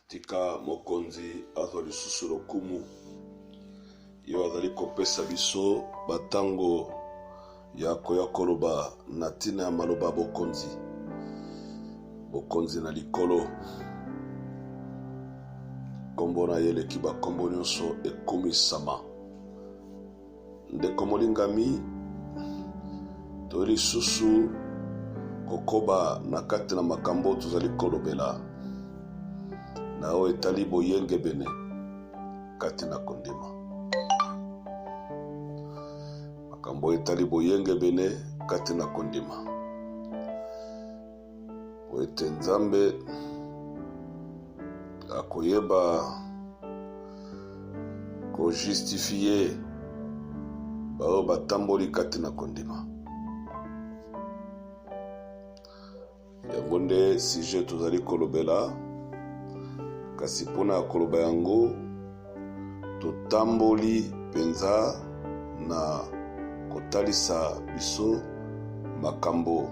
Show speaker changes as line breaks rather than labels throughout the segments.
tika mokonzi azwa lisusu lokumu yo azali kopesa biso batango ya koya koloba na tina ya maloba bokonzi na likolo kombo na ye eleki bakombo nyonso ekomisama. Ndeko molingami to lisusu kokoba na kati na makambo tozali kolobela na o etali boyenge bene kati na kondima. Makambo etali boyenge bene kati na kondima. Oete Nzambe akoyeba ko justifier bao batamboli kati na kondima. Yango nde sujet tozali kolobela, kasi pona koloba yango totamboli penza na kotalisa biso makambo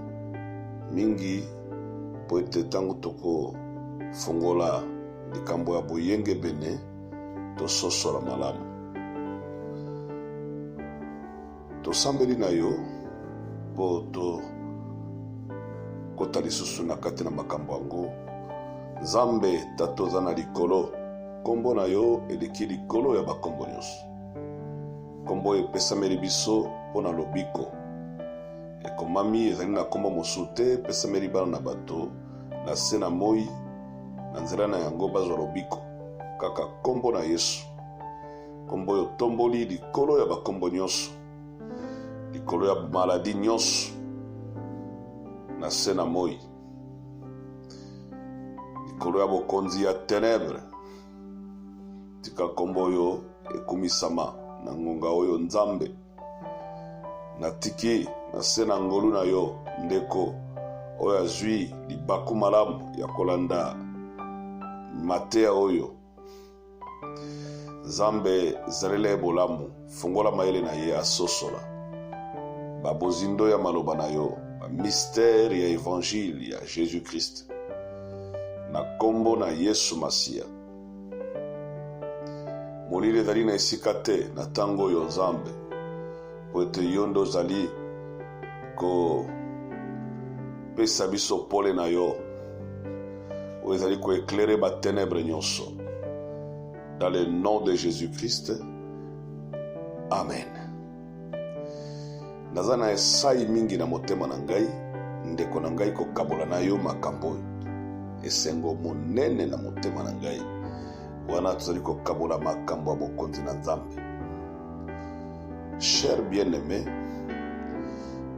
mingi po ete tango toko fongola likambo ya boyenge bene tososola malamu. Tosambeli na yo po to kota lisusu na kati na makambo yango. Nzambe tato za na likolo, kombo na yo eleki likolo ya bakombo nyonso. Kombo epesameli biso po na lobiko. Ekomami ezali na kombo mosusu te, epesameli bana na bato na se na moi na nzela na yango bazwa lobiko. Kaka kombo na Yesu, kombo oyo tomboli likolo ya bakombo nyonso, likolo ya maladi nyonso na se na moi, likolo ya bokonzi ya ténèbre. Tika kombo oyo ekomisama na ngonga oyo Nzambe na tiki na se na ngolu na yo ndeko oyo azwi libaku malamu ya kolanda mateya oyo. Nzambe zalele bolamu, fungola maele na ye asosola babozindo ya maloba na yo, mystère ya évangile ya Jésus Christ na kombo na Yesu Masia. Molile ezali na esika te na tango oyo Nzambe, po ete yo nde ozali ko pesa biso pole na yo oyo ezali koeklere baténèbre nyonso. Dans le nom de Jésus-Christ, Amen. Naza na esai mingi na motema na ngai, ndeko na ngai kokabola na yo makambo esengo monene na motema na ngai, wana tozali kokabola makambo ya bokonzi na Nzambe. Cher bien-aimé,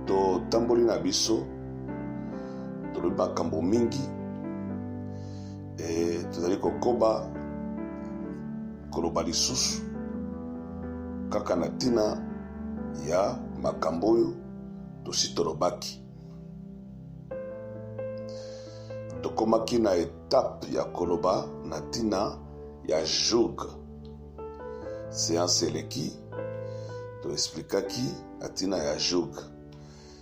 to tamboli na biso tolobi makambo mingi, tozali kokoba koloba lisusu kaka na tina ya makambo oyo tosi tolobaki. Tokomaki na etape ya koloba na tina ya joug. Séance eleki to explikaki na tina ya joug.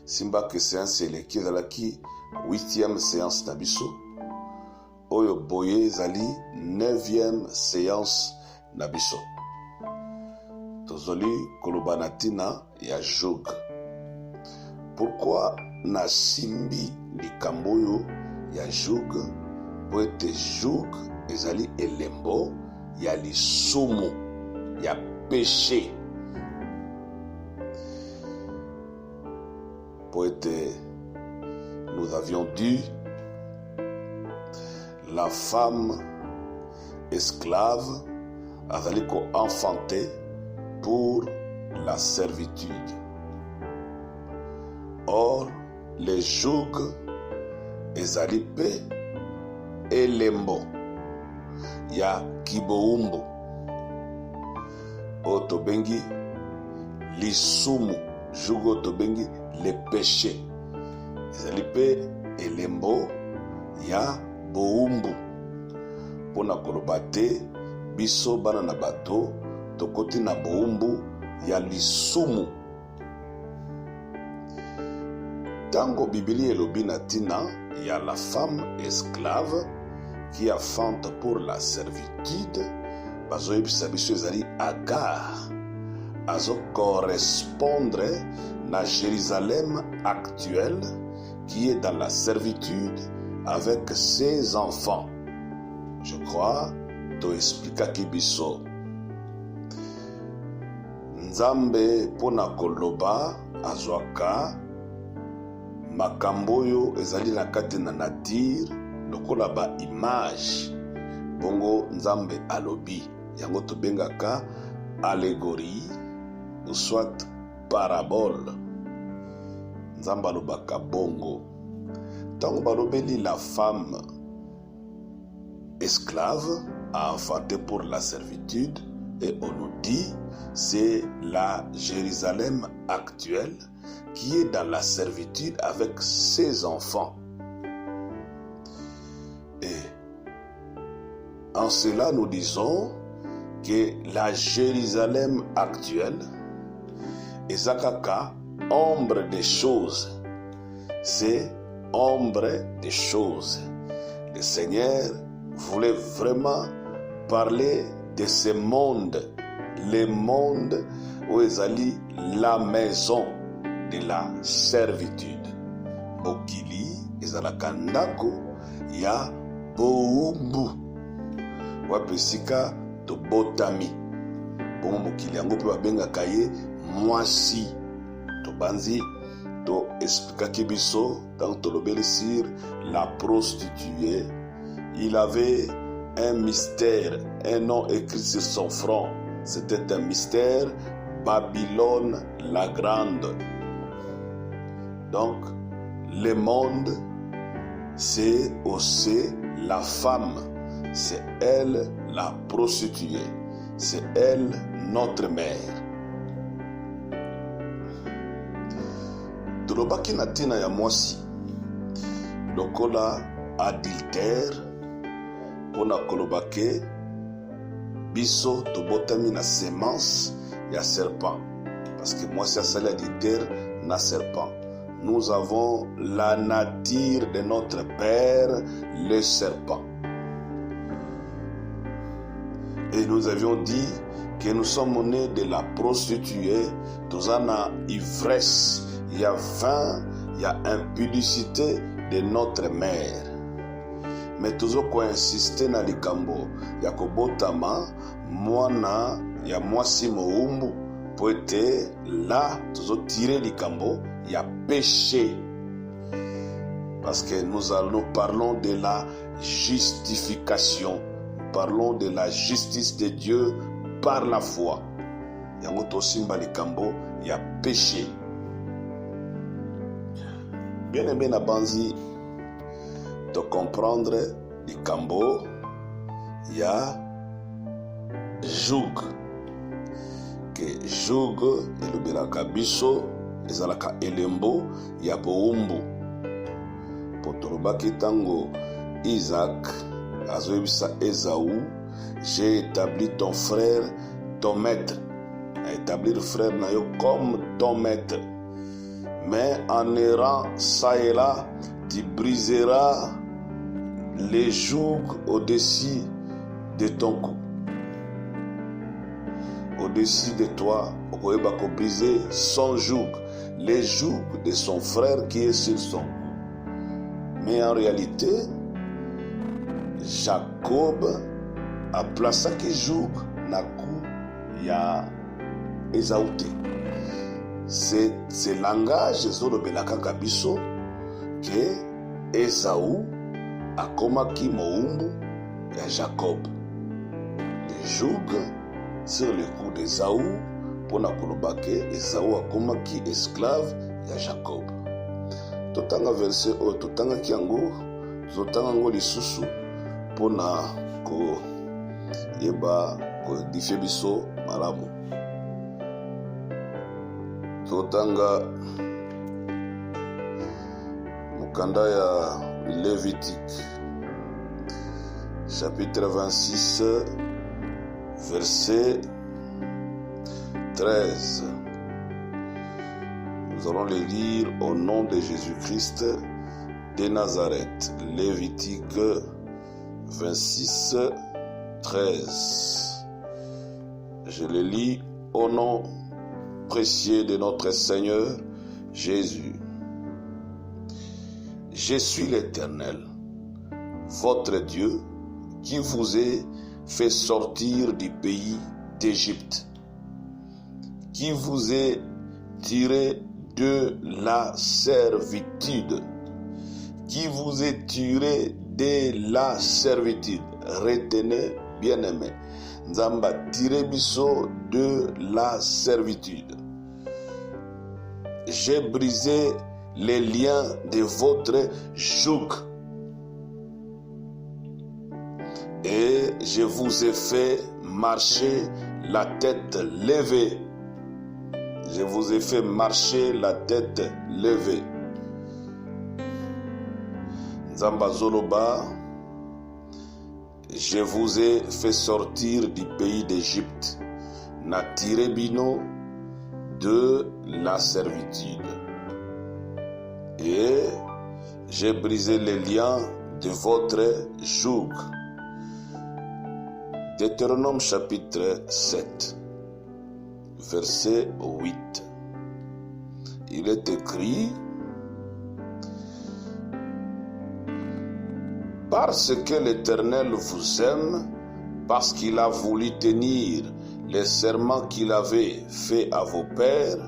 Simba ke séance eleki ezalaki 8e séance na biso, oyo boye ezali 9e séance na biso. Tozoli koloba na tina ya joug. Pourquoi na simbi likambo oyo ya joug? Po ete joug ezali elembo ya lisumu ya péché. Po ete nous avions dit la femme esclave azali ko enfanté pour la servitude. Or, le joug ezali pe elembo ya kiboumbo o tobengi lisumu. Joug o tobengi le péché ezali pe elembo ya boumbu. Pona koloba te biso bana na bato tokoti na boumbu ya lisumu. Tango Biblia elobi na tina ya la femme esclave, qui affante pour la servitude, bazoyebisa biso ezali Agar, azo correspondre na Jérusalem actuelle qui est dans la servitude avec ses enfants. Je crois to explikaki biso Nzambe pona koloba azwaka makambo oyo ezali na kati na nature lokola ba image bongo Nzambe alobi yango tobengaka allégorie ou soit parabole. Nzambe alobaka bongo tango balobeli la femme esclave a enfanté pour la servitude et on nous dit c'est la Jérusalem actuelle qui est dans la servitude avec ses enfants. Et en cela nous disons que la Jérusalem actuelle est kaka ombre des choses. C'est ombre des choses. Le Seigneur voulait vraiment parler de ce monde, le monde où ezali la maison de la servitude. Mokili ezalaka ndako ya boumbu wapesika to botami. Bon mokili yango pe babengaka ye mwasi. To banzi to explikaki biso dans tolobeli sur la prostituée. Il avait un mystère, un nom écrit sur son front. C'était un mystère, Babylone la grande. Donc, le monde, c'est aussi la femme. C'est elle la prostituée. C'est elle notre mère. Tolobaki na tina ya mwasi. Lokola adultère. Pona kolobake biso tobotami na semence ya serpent parce que moi c'est celle adultère na serpent. Nous avons la nature de notre père le serpent. Et nous avions dit que nous sommes nés de la prostituée, tozana ivresse, il y a vin, il y a impudicité de notre mère. Mais toujours qu'on insiste na likambo ya kobotama mwana ya mwasi moumbu pour être là toujours tirer likambo ya péché parce que nous parlons de la justification, nous parlons de la justice de Dieu par la foi. Yango to simba likambo ya péché. Bien aimé na banzi de comprendre les cambo, il y a joug. Que joug et le belaka biso, les alaka elembo, il y a boumbu. Potoroba tango Isaac, azoebisa Esaü, j'ai établi ton frère, ton maître. Établir le frère nayo comme ton maître. Mais en errant ça et là, tu briseras les jougs au-dessus de ton cou. Au-dessus de toi, on va briser son joug, les jougs de son frère qui est sur son cou. Mais en réalité, Jacob a placé que joug na cou ya Esaü. C'est ce langage zolobelaka kabiso que Esaü akomaki moumbu ya Jacob. Le joug sur le cou d'Esaü pona koloba ke Esaü akomaki esclave ya Jacob. Totanga verset oyo totangaki yango tozotanga yango lisusu pona koyeba kodifie biso malamu. Totanga mukanda ya Lévitique chapitre 26 verset 13. Nous allons les lire au nom de Jésus-Christ de Nazareth. Lévitique 26, 13. Je le lis au nom précieux de notre Seigneur Jésus. Je suis l'Éternel, votre Dieu, qui vous ai fait sortir du pays d'Égypte, qui vous ai tiré de la servitude, qui vous est tiré de la servitude. Retenez, bien-aimé, Nzamba tiré biso de la servitude. J'ai brisé les liens de votre joug et je vous ai fait marcher la tête levée. Je vous ai fait marcher la tête levée. Nzamba Zoloba, je vous ai fait sortir du pays d'Égypte, na tiré bino de la servitude. Et j'ai brisé les liens de votre joug. Deutéronome chapitre 7, verset 8. Il est écrit: parce que l'Éternel vous aime, parce qu'il a voulu tenir les serments qu'il avait faits à vos pères,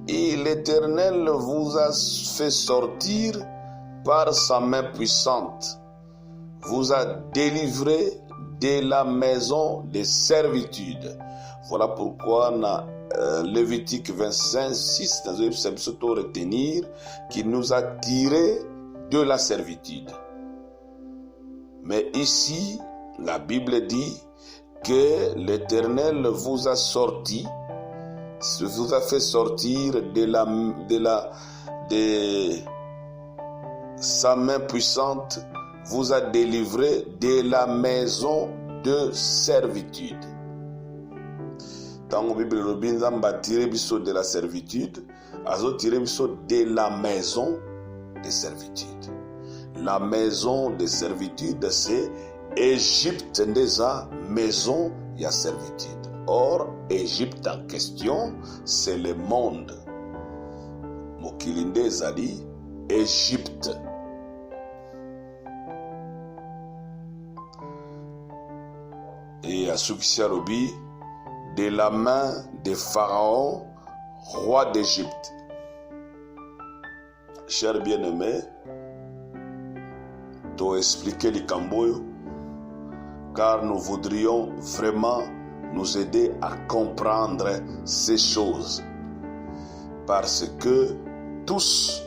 et l'Éternel vous a fait sortir par sa main puissante, vous a délivré de la maison de servitude. Voilà pourquoi dans Lévitique 25, 6, nous devons retenir qu'il nous a tirés de la servitude. Mais ici, la Bible dit que l'Éternel vous a sorti, vous a fait sortir de sa main puissante, vous a délivré de la maison de servitude. Tant que la Bible dit Nzamba tiré biso de la servitude, azo tiré biso de la maison de servitude. La maison de servitude, c'est Égypte ndeza maison ya servitude. Or, Égypte en question, c'est le monde. Mokilinde zali Égypte. Et à Sukisarobi, de la main de Pharaon, roi d'Égypte. Chers bien-aimés, to expliquer les camboyo, car nous voudrions vraiment nous aider à comprendre ces choses. Parce que tous,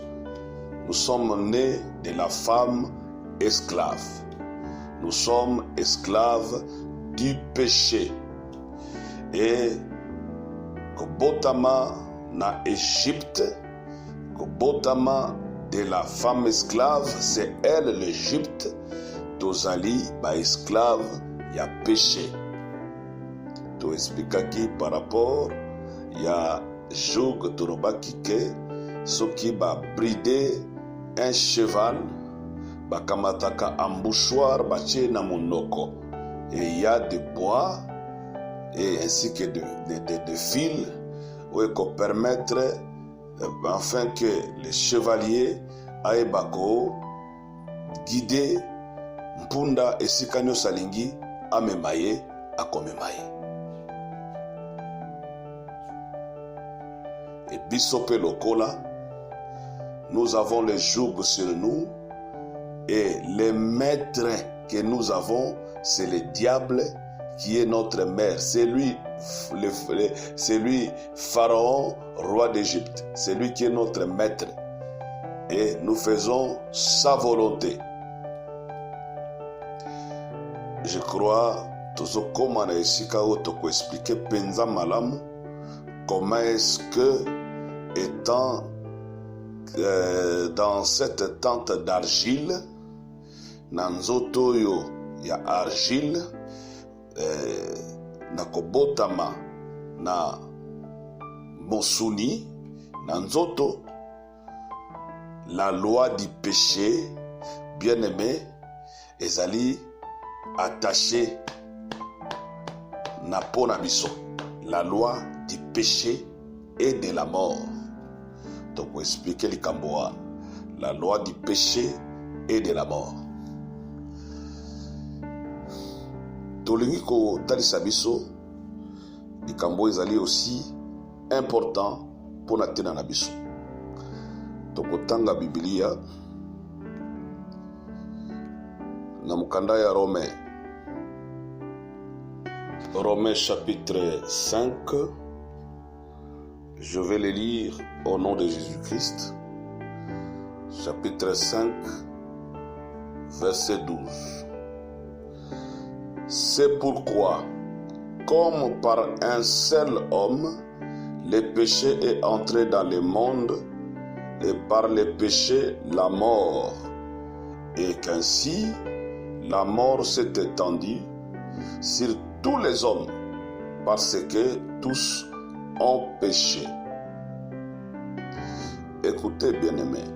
nous sommes nés de la femme esclave. Nous sommes esclaves du péché. Et Kobotama na Égypte, Kobotama de la femme esclave, c'est elle l'Égypte, tozali ba esclave ya péché. To explica qui par rapport ya joug torobaki ke soki ba brider un cheval ba kamataka embouchoir ba tie na monoko, et il y a des bois et ainsi que de fils où qu'on permettre afin que les chevaliers aillent bako guider mpunda esika nyonso alingi amema ye akomema ye. Et biso pe lokola, nous avons les jougs sur nous, et le maître que nous avons, c'est le diable qui est notre maître. C'est lui Pharaon, roi d'Égypte. C'est lui qui est notre maître. Et nous faisons sa volonté. Je crois, tozokoma na esika oyo toko expliquer penza malamu comment est-ce que, étant dans cette tente d'argile, na nzoto oyo ya argile, na kobotama na mosuni na nzoto, la loi du péché, bien aimé, ezali attaché na pona biso, la loi du péché et de la mort. Donc pour expliquer les kamboa, la loi du péché et de la mort. Tolingi ko talisa biso likambo ezali aussi important pour na tena na biso. Tokotanga Biblia na mukanda ya Romains chapitre 5. Je vais le lire au nom de Jésus-Christ. Chapitre 5, verset 12. C'est pourquoi, comme par un seul homme, le péché est entré dans le monde, et par le péché, la mort, et qu'ainsi, la mort s'est étendue sur tous les hommes, parce que tous ont péché. Écoutez, bien-aimés,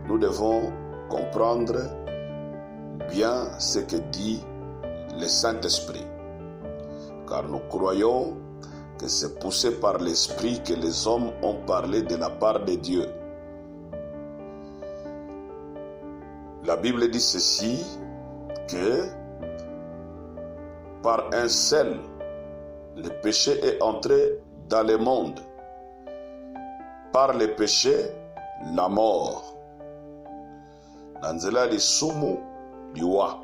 nous devons comprendre bien ce que dit le Saint-Esprit, car nous croyons que c'est poussé par l'Esprit que les hommes ont parlé de la part de Dieu. La Bible dit ceci, que par un seul, le péché est entré dans le monde. Par le péché, la mort. Nanzela di sumu liwa.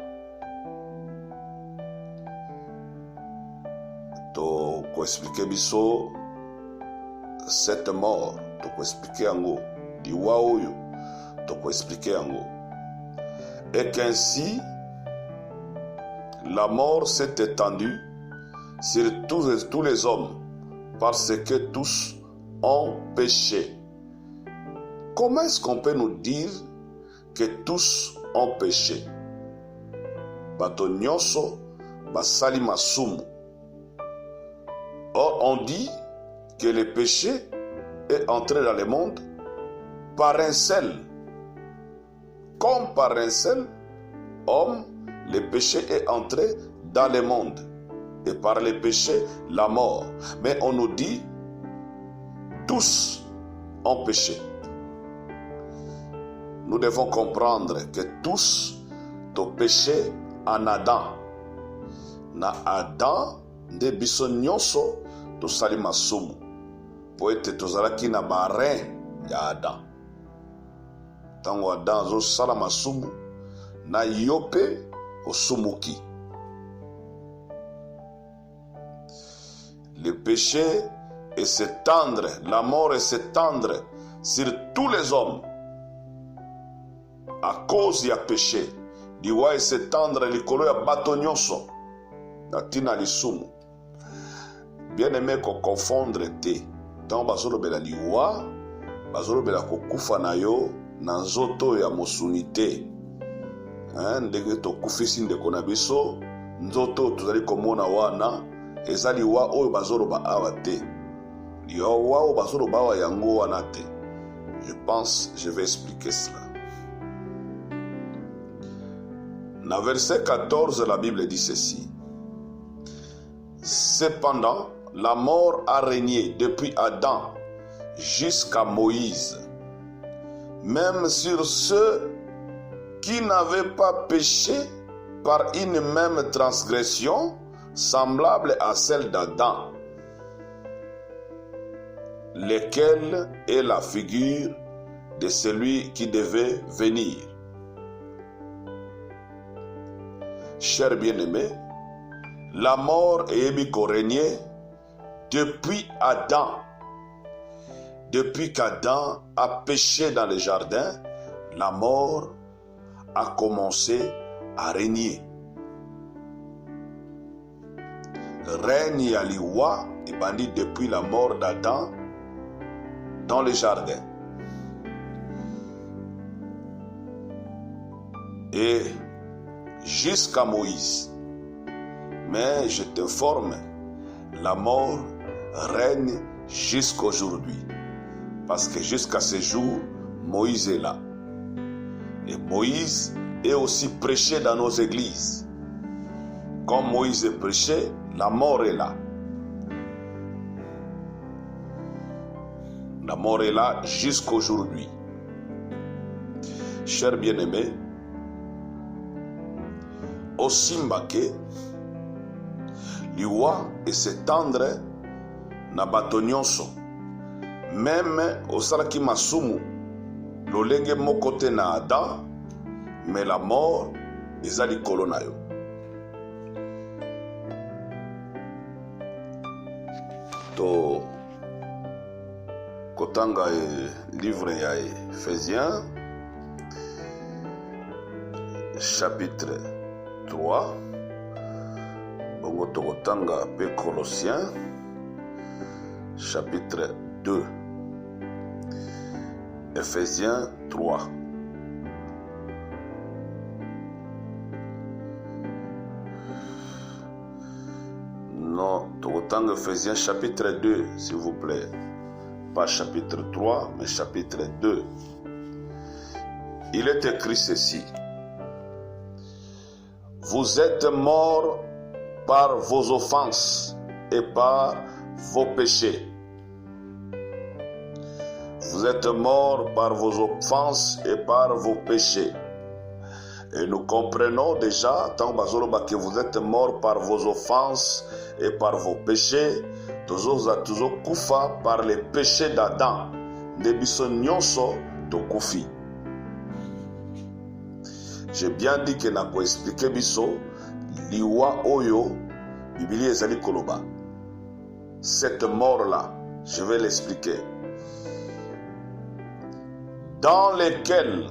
To ko expliquer biso cette mort, to ko expliquer yango liwa oyo, to ko expliquer yango. Et qu'ainsi la mort s'est étendue sur tous les hommes, parce que tous ont péché. Comment est-ce qu'on peut nous dire que tous ont péché? Bato nyonso basali masumu. Or, on dit que le péché est entré dans le monde par un seul. Comme par un seul homme, le péché est entré dans le monde. Et par le péché, la mort. Mais on nous dit, tous ont péché. Nous devons comprendre que tous ont péché en Adam. Na Adam, de biso nyonso, to sali masumu. Po ete tozalaki na barin ya Adam. Tango Adam zo sala masumu, na yope osumuki. Le péché est s'étendre, la mort est s'étendre sur tous les hommes. À cause du péché, liwa est s'étendre likolo ya bato nyonso. Natina lisumu. Bien aimé ko confondre te. Tant bazolo bela liwa, bazolo bela kokufa na yo na nzoto ya mosunite. Ndenge to kufisi ndeko na biso, nzoto tozali komona wana, ezali wa oyo bazolo ba awa te. Liwa wa oyo bazolo ba wa yango wana te. Je vais expliquer cela. Dans verset 14, la Bible dit ceci. Cependant, la mort a régné depuis Adam jusqu'à Moïse, même sur ceux qui n'avaient pas péché par une même transgression semblable à celle d'Adam, lequel est la figure de celui qui devait venir. Chers bien-aimés, la mort est régnée depuis Adam. Depuis qu'Adam a péché dans le jardin, la mort a commencé à régner. Règne à l'Iwa et bandit depuis la mort d'Adam dans le jardin. Et jusqu'à Moïse. Mais je t'informe, la mort règne jusqu'aujourd'hui. Parce que jusqu'à ce jour, Moïse est là. Et Moïse est aussi prêché dans nos églises. Comme Moïse est prêché, la mort est là. La mort est là jusqu'aujourd'hui. Chers bien-aimés, Osimbake, liwa et s'étendre na bato nyonso. Même osalaki masumu, lolenge moko te na Adam, mais la mort eza likolo na yo. To kotanga livre ya Ephésiens chapitre 3, bongo tokotanga pe Colossiens chapitre 2. Ephésiens 3. Non, tokotanga Ephésiens chapitre 2, s'il vous plaît. Pas chapitre 3, mais chapitre 2. Il est écrit ceci. Vous êtes morts par vos offenses et par vos péchés. Vous êtes morts par vos offenses et par vos péchés. Et nous comprenons déjà, tant que vous êtes morts par vos offenses et par vos péchés, toujours kufa par les péchés d'Adam. Nebiso nyonso to kufi. J'ai bien dit que n'a pas expliqué biso liwa oyo Biblia ezali koloba. Cette mort-là, je vais l'expliquer. Dans lesquels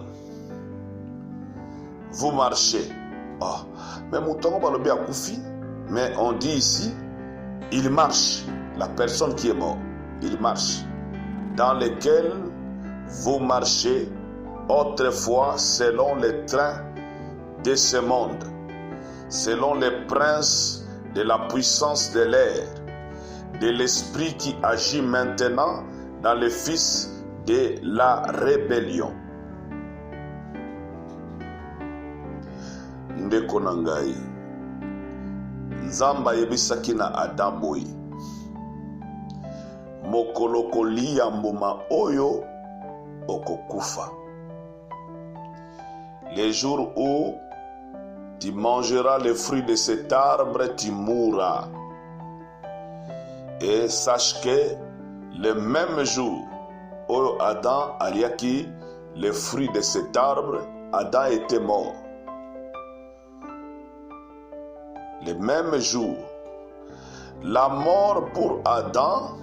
vous marchez. Oh, mais moutongo balobi akufi, mais on dit ici, il marche. La personne qui est morte, il marche. Dans lesquels vous marchez autrefois selon les trains de ce monde, selon les princes de la puissance de l'air, de l'esprit qui agit maintenant dans les fils de la rébellion. Ndeko na ngai, Nzamba yebisaki na Adam boyi, mokolo kolia mbuma oyo okokufa. Les jours où tu mangeras les fruits de cet arbre, tu mourras. Et sache que le même jour où Adam aliaki les fruits de cet arbre, Adam était mort. Le même jour, la mort pour Adam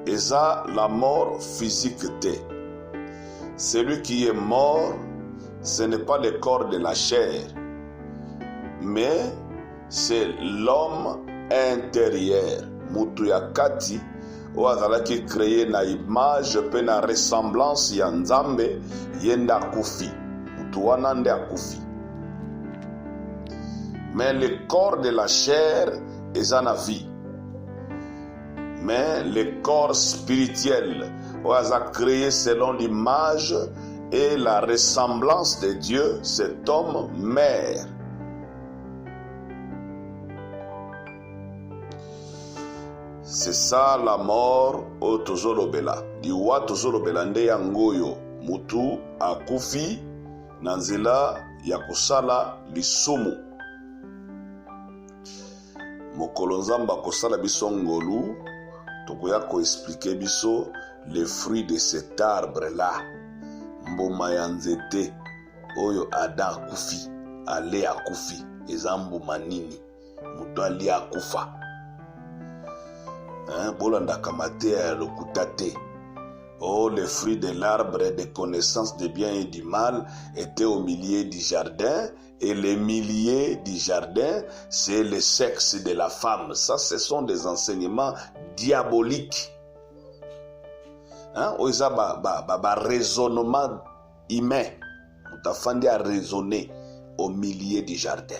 est la mort physique. Celui qui est mort, ce n'est pas le corps de la chair, mais c'est l'homme intérieur. Mutu ya kati o azalaki créé na image pe na ressemblance ya Nzambe yenda akufi. Mutu wana nde akufi. Mais le corps de la chair est en vie. Mais le corps spirituel o a créé selon l'image et la ressemblance de Dieu, cet homme meurt. C'est ça la mort au tozolobela. Liwa tozolobela nde yangoyo mutu akufi na nzela ya kosala lisumu. Mokolo Nzamba kosala biso ngolu, tokoya ko expliquer biso les fruits de cet arbre là. Mbuma ya nzete oyo Adam akufi, ale akufi, eza mbuma nini? Mutu ali akufa. Bolanda kamate ya lokuta te. Oh, les fruits de l'arbre de connaissance du bien et du mal étaient au milieu du jardin, et le milieu du jardin, c'est le sexe de la femme. Ça, ce sont des enseignements diaboliques. Oisa ba raisonnement humain. Mutafandi a raisonné au milieu du jardin.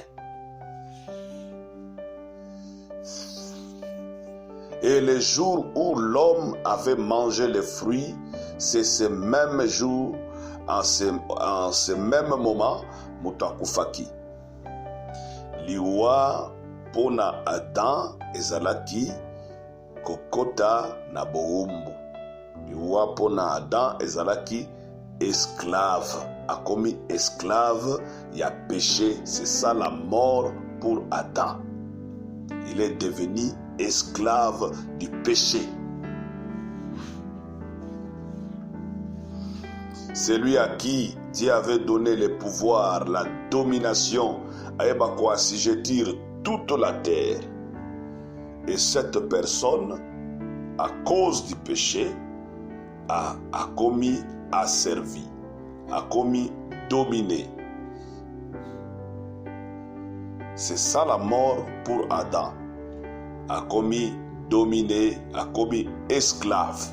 Et le jour où l'homme avait mangé les fruits, c'est ce même jour, en ce même moment, Mutakufaki. liwa pona Adam ezalaki kokota na boumbu. Liwa pona Adam ezalaki esclave, akomi esclave ya péché. C'est ça la mort pour Adam. Il est devenu esclave du péché. Celui à qui Dieu avait donné le pouvoir, la domination, à assujettir toute la terre. Et cette personne, à cause du péché, a commis asservi, a commis dominé. C'est ça la mort pour Adam. A commis dominé, a commis esclave.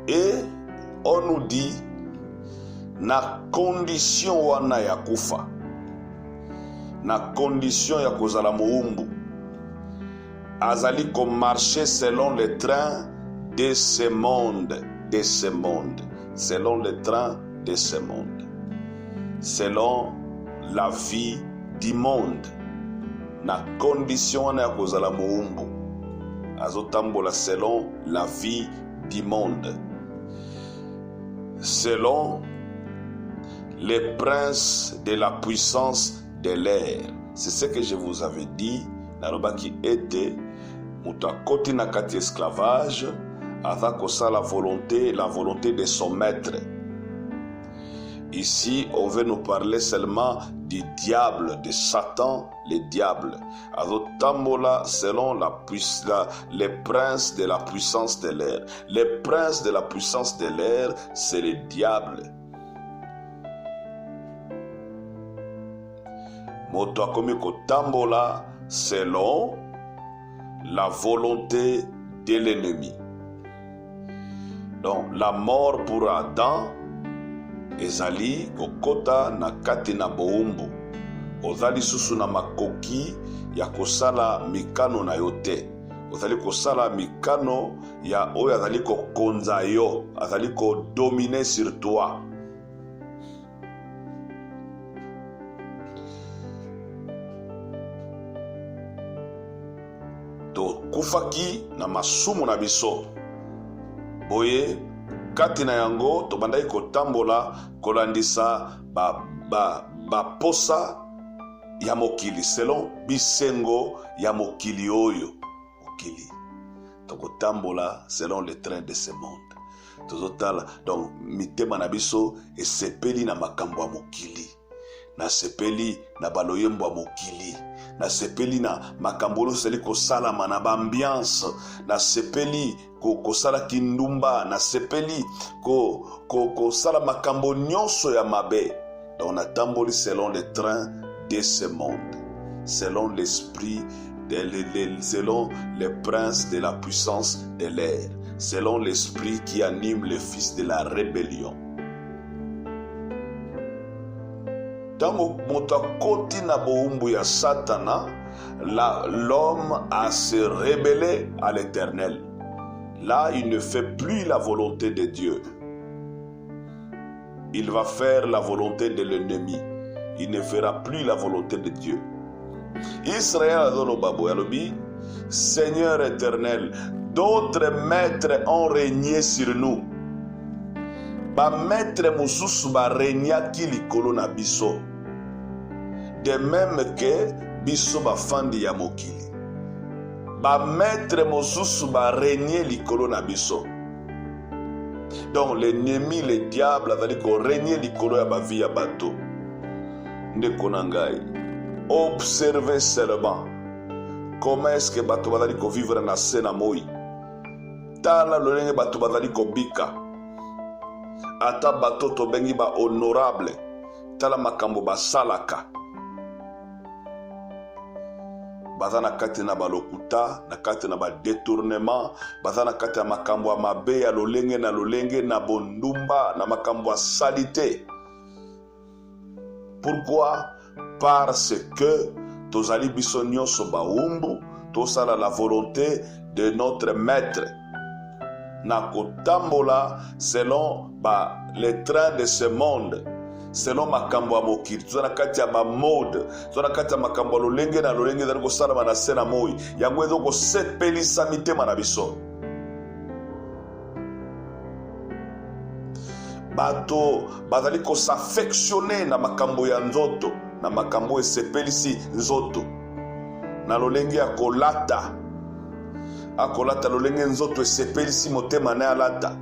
Et on nous dit, na condition wana ya kufa, na condition ya kozala moumbu, azali ko marcher selon le train de ce monde, selon le train de ce monde, selon la vie du monde. Na condition wana ya kozala moumbu, azotambola selon la vie du monde, selon les princes de la puissance de l'air. C'est ce que je vous avais dit. Narobaki était mutakoti na kati esclavage, avec la volonté de son maître. Ici, on veut nous parler seulement du diable, de Satan, le diable. Azotambola selon les princes de la puissance de l'air. Les princes de la puissance de l'air, c'est le diable. Moto akomi kotambola selon la volonté de l'ennemi. Donc, la mort pour Adam, ezali kokota na kati na boumbu. Ozali susu na makoki ya kosala mikano na yo te. Ozali kosala mikano ya oyo azali kokonza yo, azali kodomine sur toi. To kufaki na masumu na biso. Boye kati na yango to bandai kotambola kolandisa ba posa ya mokili selon bisengo ya mokili oyo. Mokili to kotambola selon le train de ce monde. Tozotala donc mitema na biso esepeli na makambo ya mokili, na sepeli na baloyembo ya mokili, na sepeli na makambo seli kosalama na bambiance, na sepeli kosala kindumba, na sepeli kosala makambo nyonso ya mabe. Donc on a tamboli selon le train de ce monde, selon l'esprit, selon les princes de la puissance de l'air, selon l'esprit qui anime les fils de la rébellion. Tango moto akoti na boumbu ya Satana, l'homme a se rebellé à l'Éternel. Là, il ne fait plus la volonté de Dieu. Il va faire la volonté de l'ennemi. Il ne fera plus la volonté de Dieu. Israël adoro babo yalobi, Seigneur éternel, d'autres maîtres ont régné sur nous. Ba maître mususu ba regnaki likolo na biso. De même que biso ba fandi ya mokili. Ba maître mususu ba régné likolo na biso. Donc l'ennemi, le diable azali ko régner likolo ya ba vie ya bato. Ndeko na ngai, observez seulement comment est-ce que bato bazali ko vivre na sena moi. Tala lolenge bato bazali ko bika. Ata bato to bengi ba honorable, tala makambo basalaka. Baza na kati na balokuta, na kati na ba détournement, baza na kati na makambo ya mabe ya lolenge na bondumba, na makambo ya salité. Pourquoi? Parce que tozali biso nyonso baumbu, tosala la volonté de notre maître. Na kotambola selon les trains de ce monde, selon makambo ya mokili, toza na kati ya bamode, toza na kati ya makambo ya lolenge na lolenge ezali kosalama na se na moi, yango ezo kosepelisa mitema na biso. Bato bazali kosafectione na makambo ya nzoto, na makambo esepelisi nzoto, na lolenge ya kolata, akolata lolenge nzoto esepelisi motema na alata.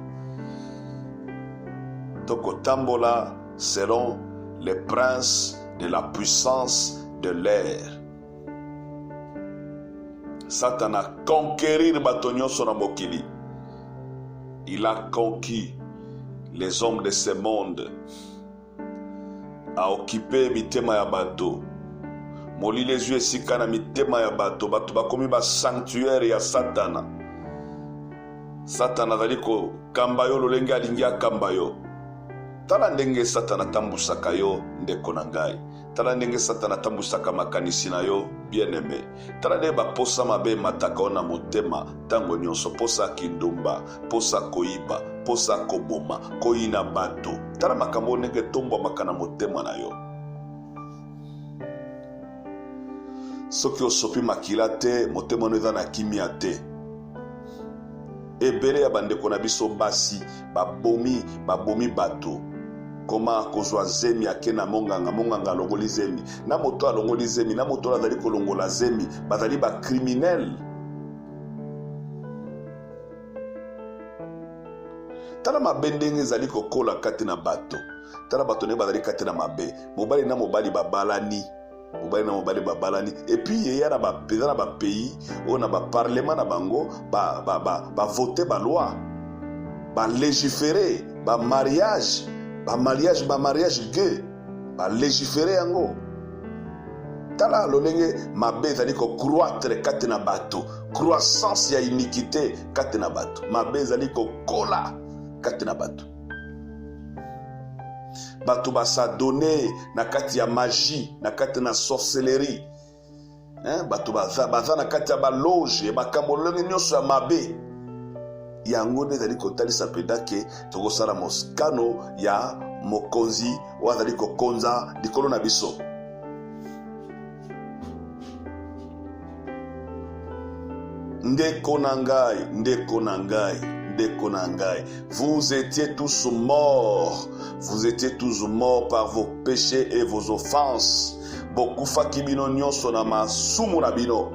Tokotambola selon les princes de la puissance de l'air. Satan a conquérir bato nyonso na mokili. Il a conquis les hommes de ce monde, a occupé mitema ya bato. Molili ezwi esika na mitema ya bato, bato bakomi ba sanctuaire ya Satana. Satana azali kokamba yo lolenge alingi akamba yo. Tala ndenge Satana tambusaka yo ndeko na ngai. Tala ndenge Satana tambusaka makanisi na yo bien-aimé. Tala ndenge baposa mabe mataka na motema tango nyonso, posa kindumba, posa koiba, posa koboma, koyina bato. Tala makambo ndenge tombwa makana motema na yo. Soki osopi makila te, motema no eza na kimia te. Ebele ya bandeko na biso basi babomi bato. Koma kozwa zemi ake na monganga longoli zemi, na moto alongoli zemi, na moto azali kolongola zemi, bazali ba criminel. Tala mabe ndenge ezali kokola kati na bato. Tala bato ne bazali kati na mabe, mobali na mobali babalani, et puis il y a na ba pays on na ba parlement na bango ba voter ba loi, ba légiférer ba mariage gay, ba légiférer yango. Tala lolenge mabe ezali ko croître kati na bato, croissance ya iniquité kati na bato, mabe ezali ko kola kati na bato. Bato basa donné na kati ya magie, na kati na sorcellerie. Bato baza na kati ya baloge, makambo lolenge nyonso ya mabe. Yango nde ezali kotalisa pedake tokosala moskano ya mokonzi oyo azali kokonza likolo na biso. Ndeko na ngai, vous étiez tous morts. Vous étiez tous morts par vos péchés et vos offenses. Bokufa kibino nyonso na masumu na bino.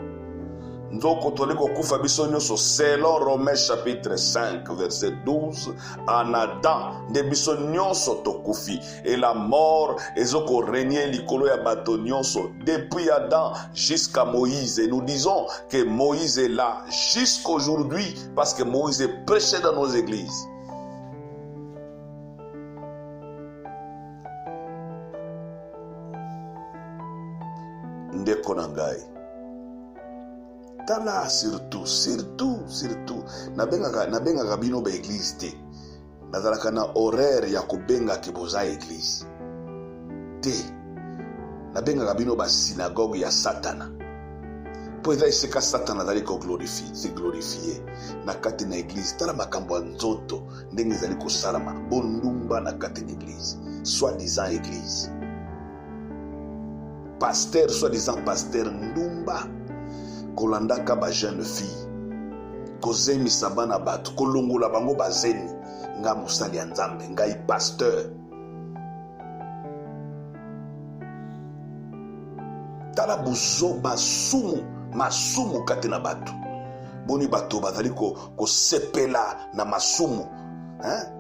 Ndoko toliko kufa biso nyonso selon Romains chapitre 5 verset 12. En Adam de biso nyonso tokufi. Et la mort ezoko régner likolo ya bato nyonso depuis Adam jusqu'à Moïse. Et nous disons que Moïse est là jusqu'aujourd'hui parce que Moïse est prêché dans nos églises. Ndeko na ngai. Tala surtout nabenga bino ba église te. Nazalaka na horaire ya kobenga ke boza église te. Nabenga bino ba synagogue ya Satana. Po eza esika Satana azali ko glorifier na kati na église. Tala makambo ya nzoto ndenge ezali kosalama bondumba na kati na église, soi-disant église. Pasteur, soi-disant pasteur ndumba kolandaka ba jeune fille, kozemi sabana bato, kolongola bango bazeni, nga musali ya nzambe, ngai pasteur. Tala buzo masumu kati na bato. Boni bato bazali kosepela na masumu,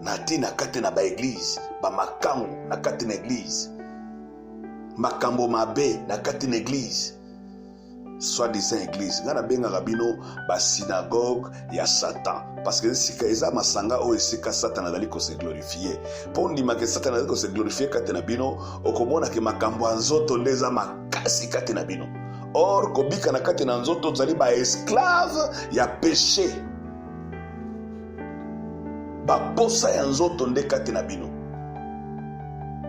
na tina kati na ba église, ba makango na kati na église, makambo mabe na kati na église. Soi-disant église, ngana benga rabino ba synagogue ya Satan, parce que sika eza masanga o esika Satan azali ko se glorifier. Po ndima ke Satan azali ko se glorifier kati na bino, okomona ke makambo nzoto ndeza makasi kati na bino. Or kobika na kati na nzoto zali ba esclave ya péché. Ba posa ya nzoto nde kati na bino.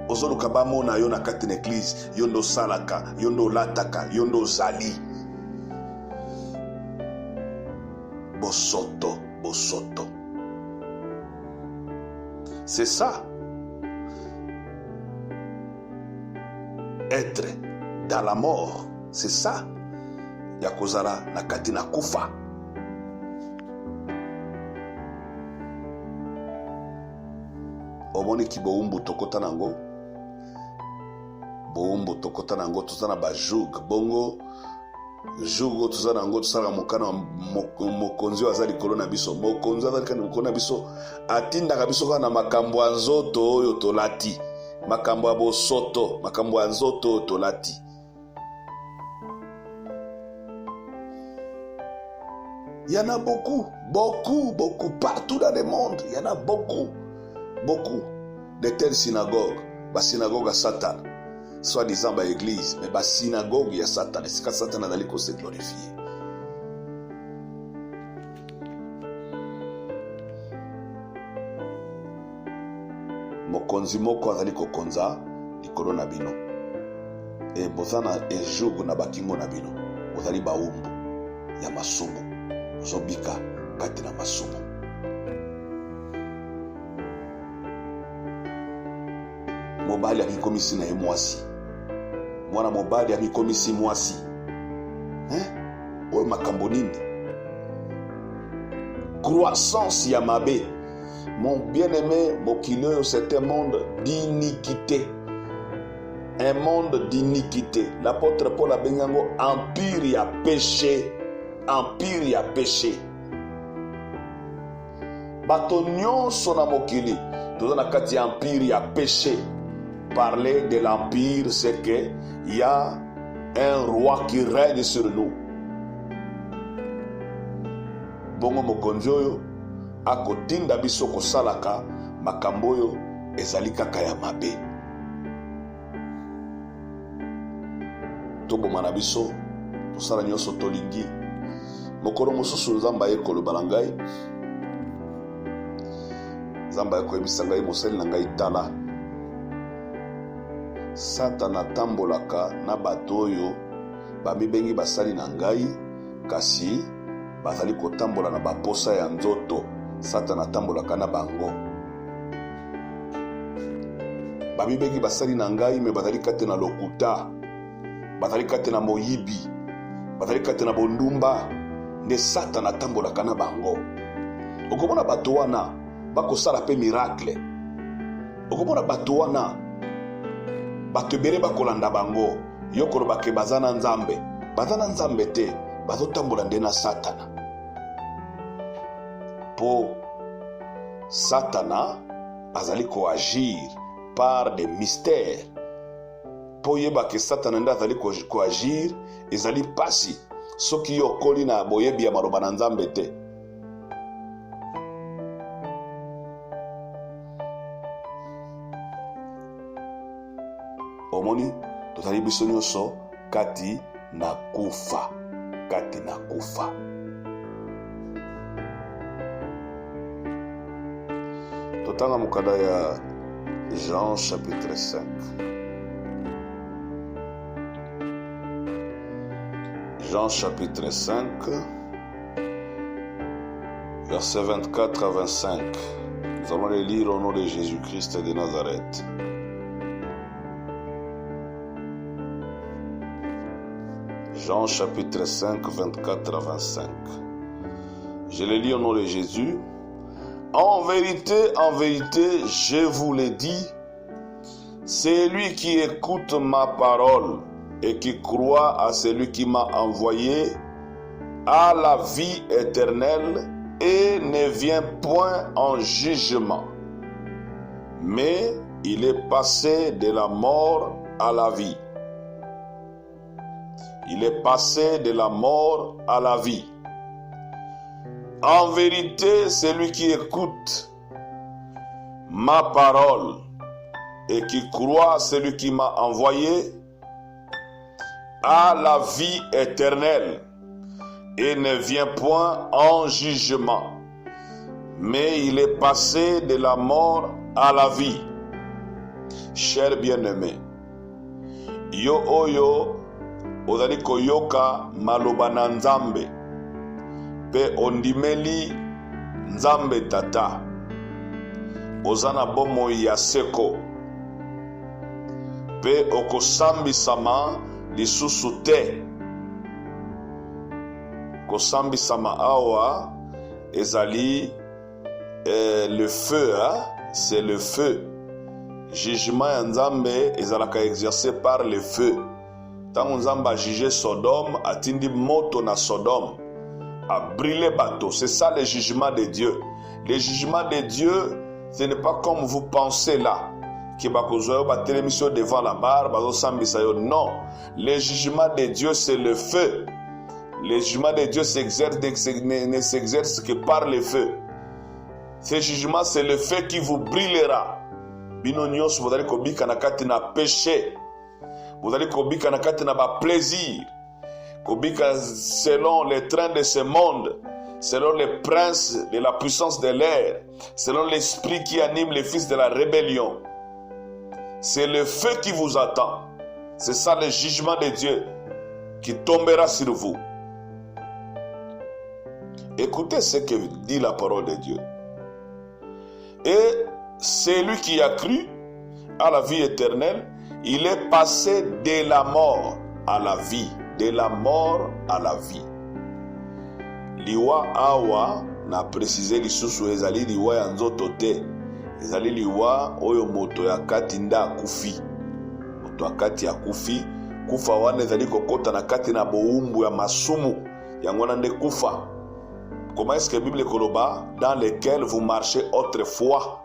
Ozoluka bamona yo na kati na église, yo ndo salaka, yo ndo lataka, yo ndo zali. Bosoto. C'est ça. être dans la mort. C'est ça. Ya kozala na kati na kufa. Omoni ki boumbu tokota nango. Boumbu tokota nango tozana ba joug. Bongo joug tozana nango tosala mokana mokonzi azali likolo na biso. Mokonzi azali likolo na biso atindaka biso kana makambo ya nzoto oyo tolati. Makambo ya bosoto, makambo ya nzoto oyo tolati. Il y en a beaucoup, partout dans le monde. Il y en a beaucoup de telles synagogues. Ba synagogue à Satan, soi-disant ba église, mais ba synagogue ya Satan. C'est quand Satan a d'aller se glorifier. Mokonzi moko azali kokonza likolo na bino. E bozana ejogo na bakingo na bino. Bozali baumbu ya masumu. Zobika kati na masumu. Mobali amikomisi na ye mwasi. Mwana mobali amikomisi mwasi. Oyo makambo nini? Croissance ya mabe. Mon bien-aimé, mokili oyo c'est un monde d'iniquité. Un monde d'iniquité. L'apôtre Paul abengango empire ya péché. Empire ya péché. Bato nyonso na mokili toza na kati ya empire ya péché. Parler de l'empire, c'est que il y a un roi qui règne sur nous. Bongo mokonzi oyo akotinda biso kosalaka makambo oyo ezali kaka ya mabe. Toboma na biso tosala nyonso tolingi. Mokolo mosusu nzambe ayekoloba na ngai. Nzambe ayekoyebisa ngai mosali na ngai tala. Satana atambolaka na bato oyo bamibengi basali na ngai, kasi bazali kotambola na baposa ya nzoto. Satana atambolaka na bango. Bamibengi basali na ngai me bazali kate na lokuta, bazali kate na moyibi, bazali kate na bondumba. Ne Satana atambolaka na bango. Okomona bato wana bakosala pe miracle. Okomona bato wana bato ebele bakolanda bango. Yokolo bake bazana nzambe. Bazana nzambe te, bazotambola nde na Satana. Po Satana azali koagir par des mystères. Po yeba ke Satana nde azali koagir, ezali pasi. Soki yo koli na boyebi ya maloba na nzambe te. Omoni tozali biso nyonso kati na kufa. Kati na kufa. Totanga mukada ya Jean chapitre 5. Jean chapitre 5, versets 24 à 25. Nous allons les lire au nom de Jésus-Christ de Nazareth. Jean chapitre 5, 24 à 25. Je les lis au nom de Jésus. En vérité, je vous l'ai dit, celui qui écoute ma parole et qui croit à celui qui m'a envoyé a la vie éternelle et ne vient point en jugement, mais il est passé de la mort à la vie. Il est passé de la mort à la vie. En vérité, celui qui écoute ma parole et qui croit à celui qui m'a envoyé a la vie éternelle et ne vient point en jugement, mais il est passé de la mort à la vie. Cher bien-aimé, yo oyo ozali koyoka maloba na nzambe pe ondimeli nzambe tata, ozana bomo ya seko, pe okosambisama lisusu te. Kosambisama awa ezali le feu, hein? C'est le feu. Jugement ya Nzambe ezalaka exercé par le feu. Tango Nzambe a jugé Sodome, atindi moto na Sodome, a brûlé bateau. C'est ça le jugement de Dieu. Le jugement de Dieu, ce n'est pas comme vous pensez là, que bakozoyo ba télémission devant la barre, bazo sambisa yo. Non, le jugement de Dieu c'est le feu. Le jugement de Dieu ne s'exerce que par le feu. Ce jugement c'est le feu qui vous brûlera. Bino nyos vous allez kobika na kati na péché. Vous allez kobika na kati na ba plaisir. Kobika selon les trains de ce monde, selon les princes de la puissance de l'air, selon l'esprit qui anime les fils de la rébellion. C'est le feu qui vous attend. C'est ça le jugement de Dieu qui tombera sur vous. Écoutez ce que dit la parole de Dieu. Et celui qui a cru à la vie éternelle, il est passé de la mort à la vie. De la mort à la vie. Liwa awa na préciser lisusu ezali liwa ya nzoto te. Ezali liwa oyo moto ya kati nda akufi. Moto ya kati ya kufi. Kufa wana ezali kokota na kati na boumbu ya masumu. Yango wana nde kufa. Comment est-ce que la Bible koloba dans lequel vous marchez autrefois?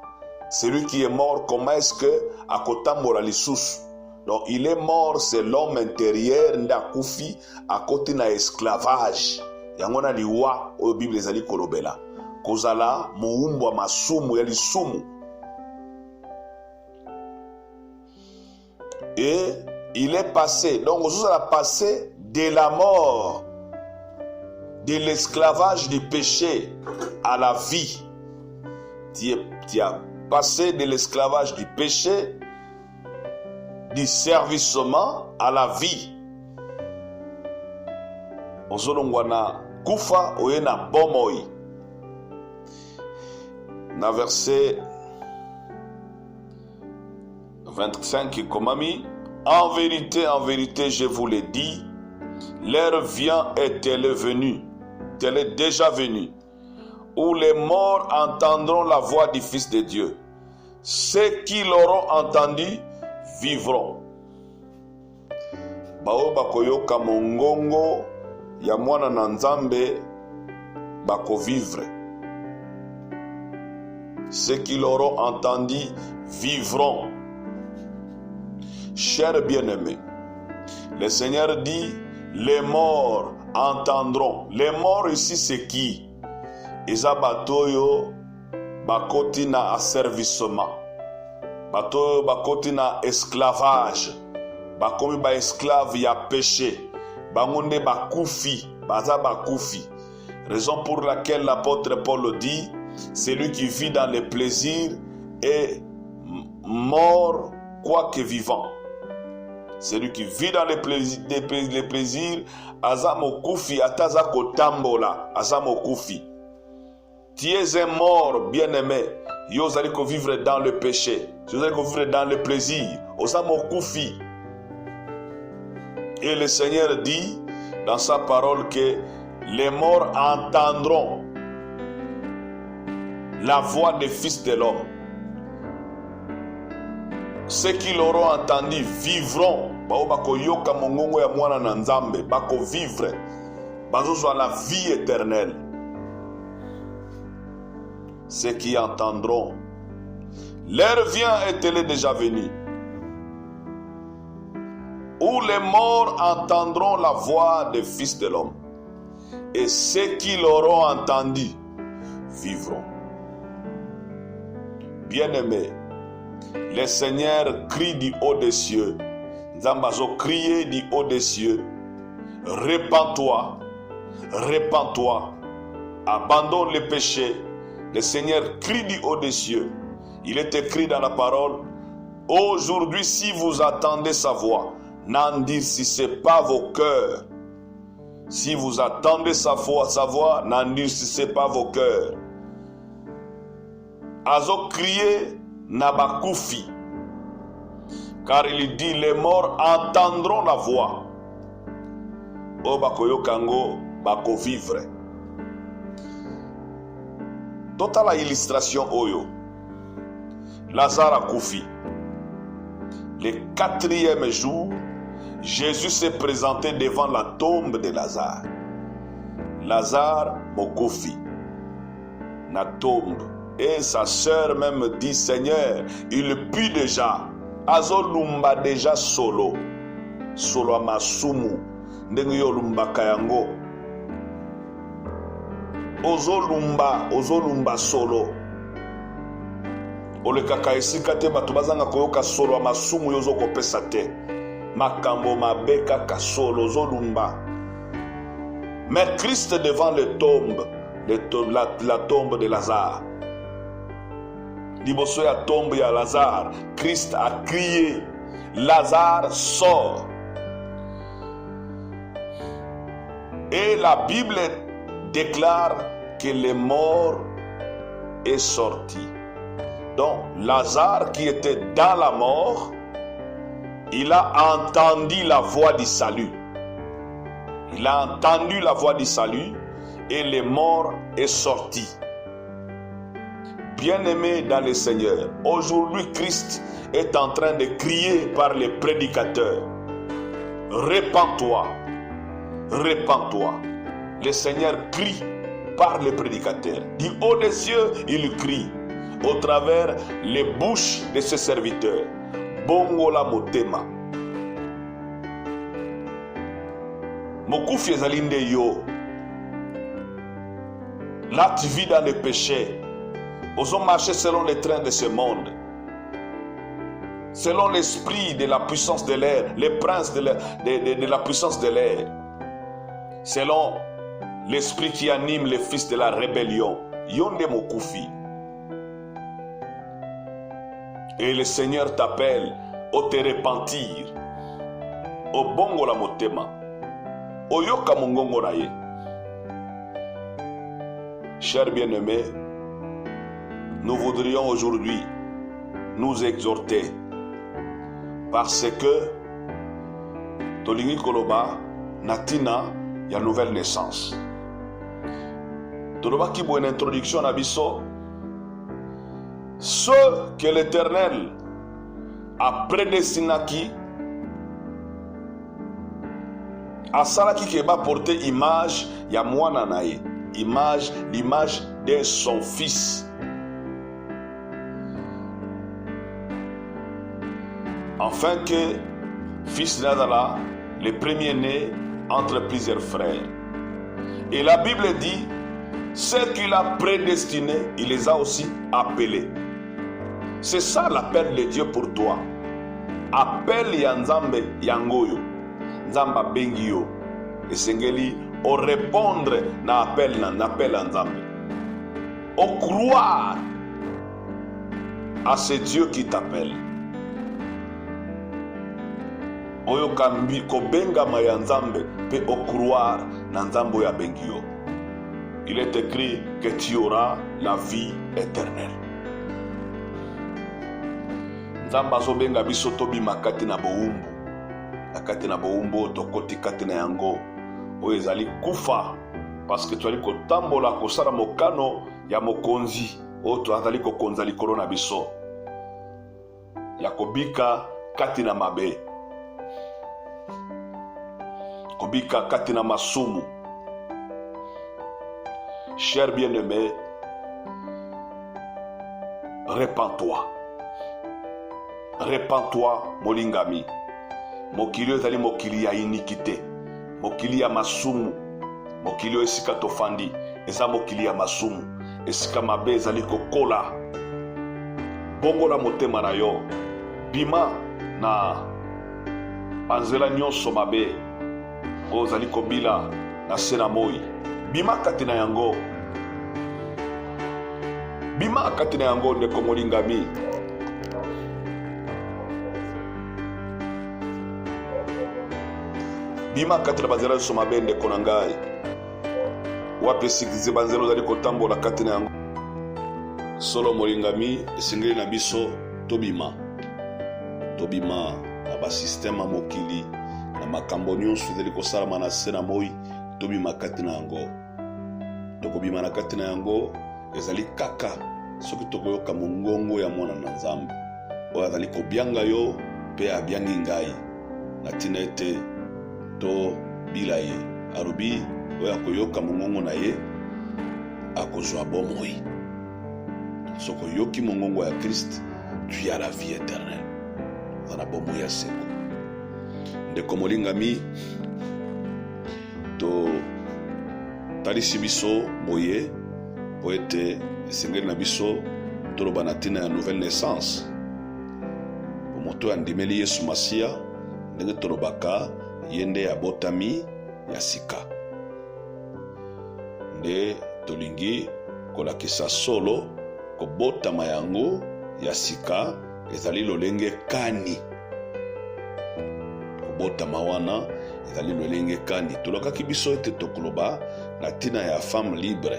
Celui qui est mort, comment est-ce que akotambola lisusu? Donc il est mort, c'est l'homme intérieur nda kufi à côté na esclavage. Yango na liwa oyo Bible ezali kolobela. Kozala muumbu wa masumu ya lisumu. Et il est passé, donc vous allez passer de la mort, de l'esclavage du péché à la vie. Tu as passé de l'esclavage du péché, du servicement à la vie. Ozolongwana kufa oyena bomoi. Na verset 25 komami, en vérité, je vous l'ai dit, l'heure vient et elle est venue, elle est déjà venue, où les morts entendront la voix du Fils de Dieu. Ceux qui l'auront entendu vivront. Bao bakoyoka mongongo ya mwana na Nzambe bako vivre. Ceux qui l'auront entendu vivront. Chers bien-aimés, le Seigneur dit, les morts entendront. Les morts ici c'est qui? Eza batoyo bakoti na asservissement. Batoyo bakoti na esclavage. Bakomi ba esclave ya péché. Bangonde bakufi, baza bakufi. Raison pour laquelle l'apôtre Paul dit, celui qui vit dans les plaisirs est mort quoique vivant. Celui qui vit dans les plaisirs, azamo kufi, ataza kotambola, azamo kufi. Tu es un mort bien-aimé. Yo zaliko vivre dans le péché. Yo zaliko vivre dans le plaisir. Ozamo kufi. Et le Seigneur dit dans sa parole que les morts entendront la voix des fils de l'homme. Ceux qui l'auront entendu vivront. Bao bako yoka mongongo ya mwana na Nzambe, bako vivre. Bazozwa la vie éternelle. Ceux qui entendront. L'heure vient et elle est déjà venue, où les morts entendront la voix des fils de l'homme. Et ceux qui l'auront entendu vivront. Bien-aimés, le Seigneur crie du haut des cieux. Nzambazo crier du haut des cieux. Répands-toi, répands-toi, abandonne le péché. Le Seigneur crie du haut des cieux. Il est écrit dans la parole, aujourd'hui si vous attendez sa voix, n'endurcissez pas vos cœurs. Si vous attendez sa voix, n'endurcissez pas vos cœurs. Azo crier na bakufi. Car il dit, les morts entendront la voix. O bakoyokango bako vivre. Totala illustration oyo. Lazare a koufi. Le 4e jour, Jésus s'est présenté devant la tombe de Lazare. Lazare mokoufi. Na tombe. Et sa sœur même dit, Seigneur, il pue déjà. Azo lumba déjà solo. Solo amasumu. Ndenge yo lumba kayango. Ozo lumba solo. Olekaka esika te bato bazanga koyoka solo amasumu yozo kopesa te. Makambo mabeka ka solo ozo lumba. Mais Christ devant la tombe de Lazare. Liboso ya tombe ya Lazare, Christ a crié, Lazare sort. Et la Bible déclare que le mort est sorti. Donc Lazare qui était dans la mort, il a entendu la voix du salut. Il a entendu la voix du salut et le mort est sorti. Bien-aimé dans le Seigneur, aujourd'hui Christ est en train de crier par les prédicateurs. Répands-toi, répands-toi. Le Seigneur crie par les prédicateurs. Du haut des cieux, il crie au travers les bouches de ses serviteurs. Bongola motema. Mokufi ezalinde yo. Là tu vis dans le péché. Osons marcher selon les trains de ce monde. Selon l'esprit de la puissance de l'air, les princes de la puissance de l'air. Selon l'esprit qui anime les fils de la rébellion. Yonde Mokufi. Et le Seigneur t'appelle au te repentir. Au bongo la motema. Au yoka mongongo raye. Chers bien-aimés, nous voudrions aujourd'hui nous exhorter parce que Tolingi Koloba Natina y a nouvelle naissance. Toloba qui une introduction à Bisso. Ceux que l'Éternel a prédestinés qui a salaki qui va porter image ya mwana nae, l'image de son fils. Afin que fils d'Adala, le premier-né entre plusieurs frères. Et la Bible dit, ceux qu'il a prédestinés, il les a aussi appelés. C'est ça l'appel de Dieu pour toi. Appel ya Nzambe yangoyo. Nzamba bengio. Et sengeli, au répondre na appel na Nzambe. Au croire à ce Dieu qui t'appelle. Oyo kambi kobenga maya Nzambe pe au croire na Nzambo ya bengio. Il est écrit que tu auras la vie éternelle. Nzamba zobenga biso tobima kati na boumbu. Kati na boumbu tokoti kati na yango. Oyo ezali kufa parce que tu ali kotambola kosala mokano ya mokonzi. Oyo tu azali kokonza likolo na biso. Ya kobika kati na mabe. Kobika kati na masumu. Cher bien-aimé, répands-toi. Répands-toi, molingami. Mokili ezali mokili ya iniquité. Mokili ya masumu. Mokili esika tofandi. Eza mokili ya masumu. Esika mabe ezali kokola. Bongola motema na yo. Bima na panzela nyonso mabe. Ozali kobila na sena moi. Bima kati na yango. Bima kati na yango ndeko molingami. Bima kati na banzela nyonso mabe ndeko na ngai. Wapi esikize banzela ozali kotambola kati na yango. Solo molingami esengeli na biso tobima. tobima na basysteme mokili na makambo nyonso ezali kosalama na se na moi tobima kati na yango. Tokobima na kati na yango ezali kaka soki tokoyoka mongongo ya mwana na Nzambe oyo azali kobianga yo mpe abiangi ngai na ntina ete tobila ye. Alobi oyo akoyoka mongongo na ye akozwa bomoi. Soki oyoki mongongo ya Christ, tu as la vie éternelle. Zana bomoi ya seko. Ndeko molingami to talisi biso boye po ete esengeli na biso toloba na ntina ya nouvelle naissance. Moto andimeli Yesu Masia ndenge tolobaka ye nde abotami ya sika. Nde tolingi kolakisa solo kobotama yango ya sika ezali lolenge kani. Kobotama wana ezali lolenge kani. Tolakaki biso ete tokoloba na ntina ya femme libre.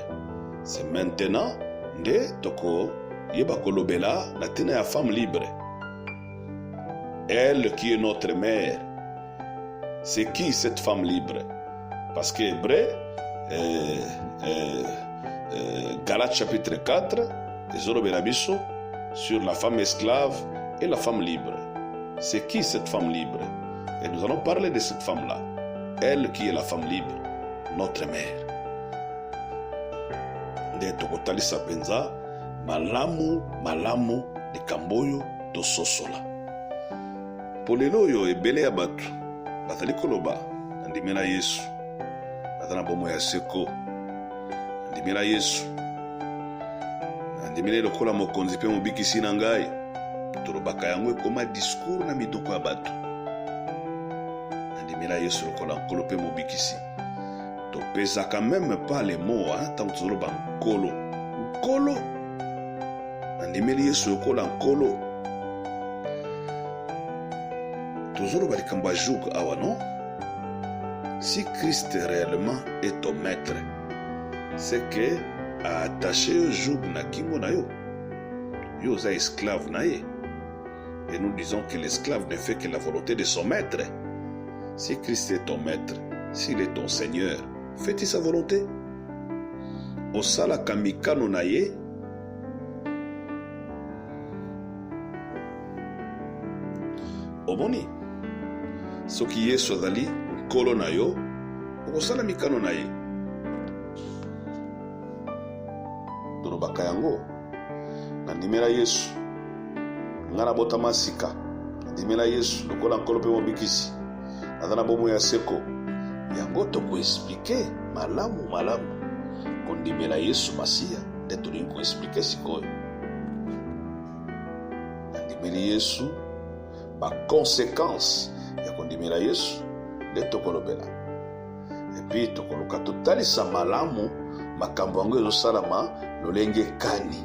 C'est maintenant nde toko yeba kolobela na ntina ya femme libre. Elle qui est notre mère. C'est qui cette femme libre? Parce que Hébreu, Galates chapitre 4, sur la femme esclave et la femme libre. C'est qui cette femme libre? Et nous allons parler de cette femme-là. Elle qui est la femme libre, notre mère. De tokotalisa penza, malamu de kamboyo to sosola. Polelo yo ebele ya batu batali koloba ndimela Yesu batana bomo ya seko ndimela Yesu ndimela lokola mokonzi pe mobikisi na ngai tolobaka yango ekoma discours na mitoko ya batu ndimela Yesu lokola nkolo pe mobikisi topesaka même pas les mots tant toloba nkolo ndimela Yesu lokola nkolo. Toujours balikambo ya joug awa non? Si Christ réellement est ton maître, c'est que a attaché au joug na kingo na yo. Yo za esclave na ye. Et nous disons que l'esclave ne fait que la volonté de son maître. Si Christ est ton maître, s'il est ton Seigneur, fais-tu sa volonté? Osala kamikano na ye. Omoni. Soki Yesu azali nkolo na yo okosala mikano na ye. Tolobaka yango nandimela Yesu nga na botama sika nandimela Yesu lokola nkolo mpe mobikisi naza na bomo ya seko yango tokoexplike malamu kondimela Yesu Masia nde tolingi koexplike sikoyo. Nandimeli Yesu baconséquence ya kondimela Yesu nde tokolobela. Epi tokoluka totalisa malamu makambo yango ezosalama lolenge kani.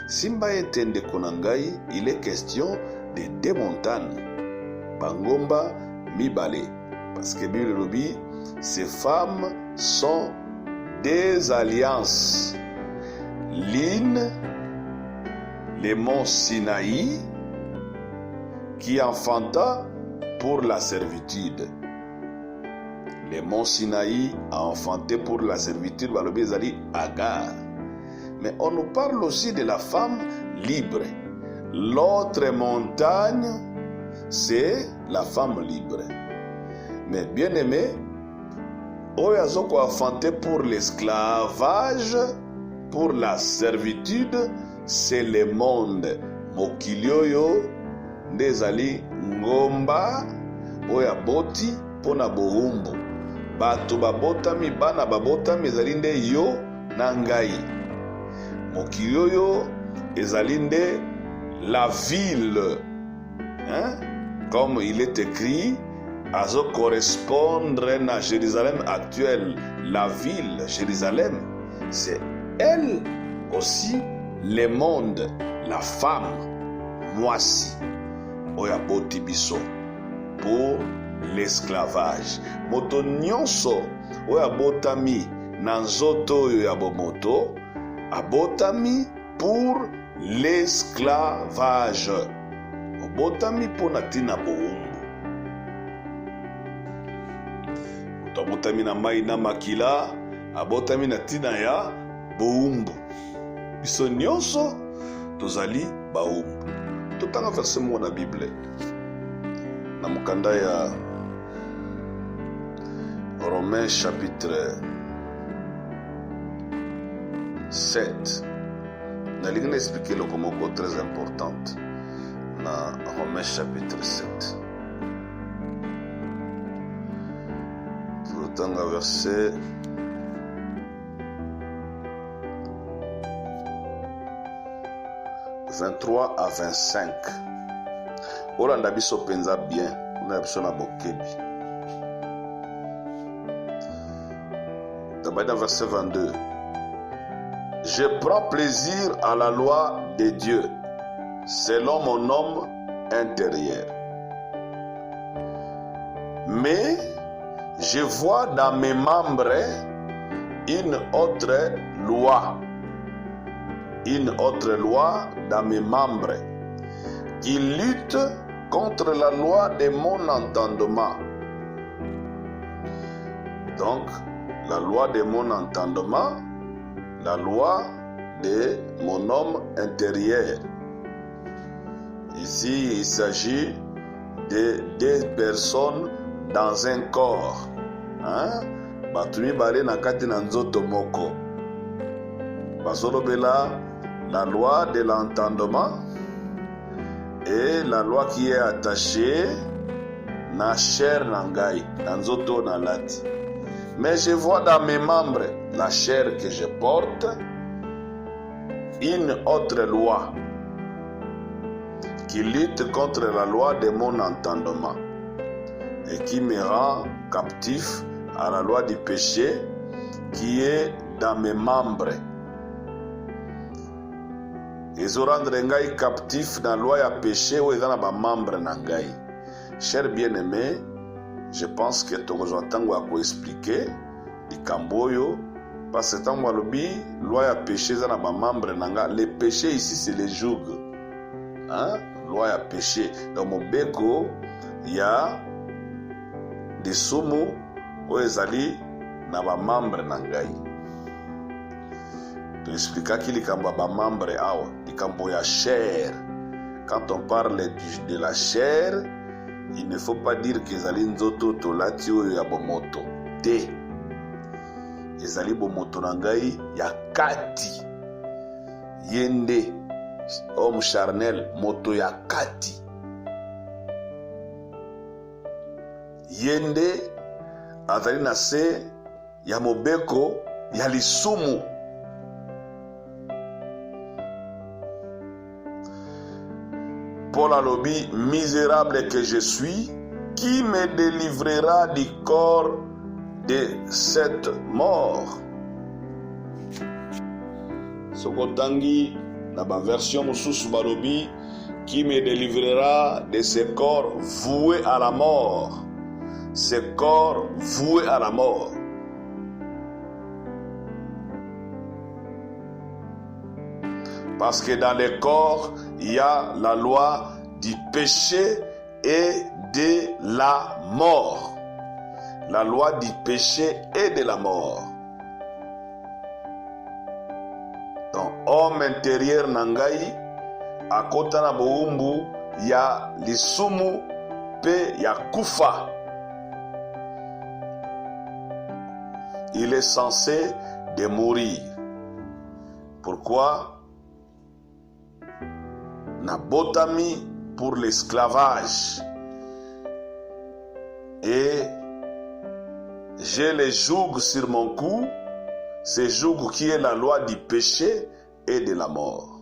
Simba ete ndeko na ngai, il est question de deux montagnes bangomba mibale, parce que Bible lobi ces femmes sont des alliances. L'une, le mont Sinaï, qui enfanta pour la servitude. Le mont Sinaï a enfanté pour la servitude, balobi ezali Agar. Mais on nous parle aussi de la femme libre. L'autre montagne, c'est la femme libre. Mais bien aimé, oyo azoko enfanté pour l'esclavage, pour la servitude, c'est le monde. Mokili oyo nde ezali ngomba oyo aboti pona bohumbu. Bato babotami, bana babotami ezali nde yo na ngai. Mokili oyo ezali nde la ville, comme il est écrit, azo correspondre na Jérusalem actuelle. La ville Jérusalem, c'est elle aussi le monde, la femme mwasi oyo aboti biso pour l'esclavage. Moto nyonso oyo abotami na nzoto oyo ya bomoto abotami pour l'esclavage. tobotami mpona ntina bowumbu. Moto abotami na mai na makila abotami na ntina ya bowumbu. Biso nyonso tozali bawumbu. Totanga verset moko na Bible na mokanda ya Romains chapitre 7. Nalingi na expliquer le moko très importante na Romains chapitre 7. Totanga verset 23 à 25. Olanda biso penza bien, na biso na bokebi. D'abord dans verset 22. Je prends plaisir à la loi de Dieu, selon mon homme intérieur. Mais je vois dans mes membres une autre loi dans mes membres qui lutte contre la loi de mon entendement. Donc, la loi de mon entendement, la loi de mon homme intérieur. Ici, il s'agit de deux personnes dans un corps. Batumi bale na kati na nzoto moko. Basolobela la loi de l'entendement et la loi qui est attachée na chair na ngai, na nzoto na lati. Mais je vois dans mes membres, la chair que je porte, une autre loi qui lutte contre la loi de mon entendement et qui me rend captif à la loi du péché qui est dans mes membres. Ezorandre ngai captif dans la loi ya péché ou dans ba membre na ngai. Cher bien-aimé, je pense que tokozwa ntango ya koexplike likambo oyo parce que ntango alobi loi ya péché eza na bamembre na nga. Le péché ici c'est le joug, loi ya péché. Donc mobeko ya lisumu oyo ezali na bamembre na ngai. Toexplikaki likambo ya bamembre awa, likambo ya chair. Quand on parle de la chair, il ne faut pas dire que ezali nzoto tolati oyo ya bomoto te. Ezali bomoto na ngai ya kati. Yende homme charnel, moto ya kati. Yende azali na se ya mobeko ya lisumu. Paul alobi, misérable que je suis, qui me délivrera du corps de cette mort? Sokotangi na ba version mosusu balobi, qui me délivrera de ce corps voué à la mort. Ce corps voué à la mort. Parce que dans le corps, il y a la loi du péché et de la mort. La loi du péché et de la mort. Donc, homme intérieur nangai, akota na boumbu, ya lisumu pe ya kufa. Il est censé de mourir. Pourquoi? Nabotami pour l'esclavage et j'ai le joug sur mon cou, ce joug qui est la loi du péché et de la mort.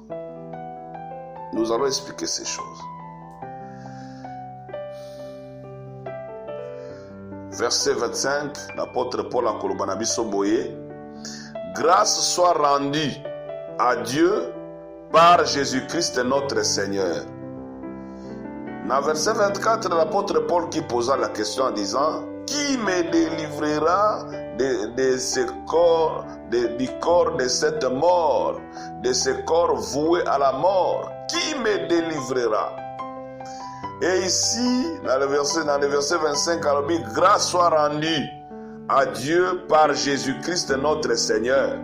Nous allons expliquer ces choses. Verset 25, l'apôtre Paul a kolobana biso boye, grâce soit rendue à Dieu par Jésus-Christ notre Seigneur. Dans verset 24, l'apôtre Paul qui posa la question en disant, qui me délivrera de ce corps, du corps de cette mort, de ce corps voué à la mort? Qui me délivrera? Et ici, dans le verset 25, alors, grâce soit rendue à Dieu par Jésus-Christ notre Seigneur.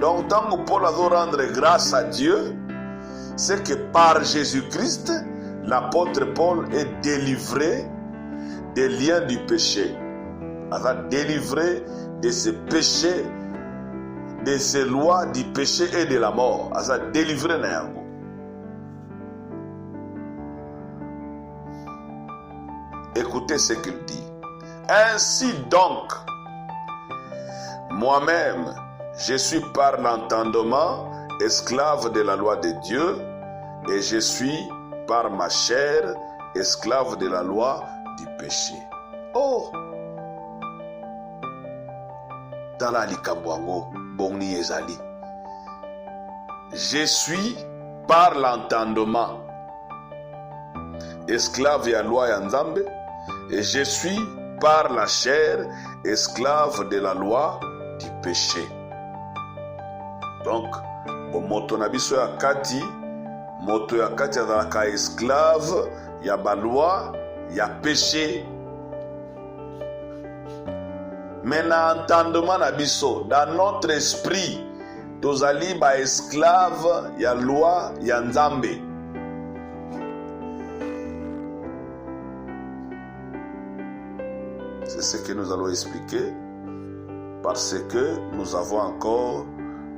Donc, tant que Paul a dû rendre grâce à Dieu, c'est que par Jésus-Christ, l'apôtre Paul est délivré des liens du péché. Il est délivré de ces péchés, de ces lois du péché et de la mort. Il est délivré Nayango. Écoutez ce qu'il dit. Ainsi donc, moi-même, je suis par l'entendement esclave de la loi de Dieu et je suis par ma chair esclave de la loi du péché. Oh! Tala likamboango boni ezali. Je suis par l'entendement esclave ya loi ya Nzambe et je suis par la chair esclave de la loi du péché. Donc, moto na biso ya kati, moto ya kati azalaka esclave ya baloi ya péché. Mais na entendement na biso, dans notre esprit, tozali ba esclave ya loi ya Nzambe. C'est ce que nous allons expliquer, parce que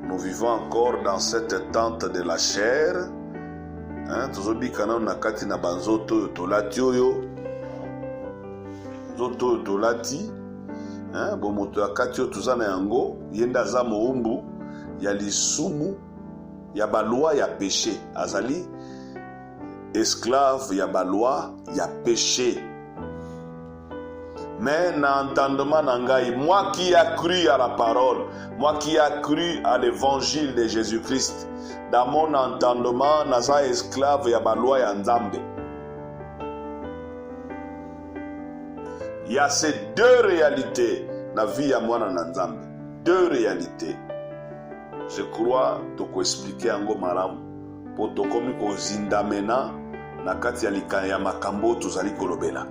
nous vivons encore dans cette tente de la chair. Tozobi kana na kati na banzoto tolati oyo. Zoto tolati. Bon moto akati oyo tozana yango, yenda za moumbu ya lisumu ya baloi ya péché. Azali esclave ya baloi ya péché. Mais na entendement nangai, moi qui ai cru à la parole, moi qui ai cru à l'évangile de Jésus-Christ, dans mon entendement, naza esclave ya baloi ya Nzambe. Il y a ces deux réalités dans la vie ya mwana na Nzambe. Deux réalités. Je crois toko expliquer ango malamu po tokomi ko zindamena na kati ya likaya makambo tozali kolobela.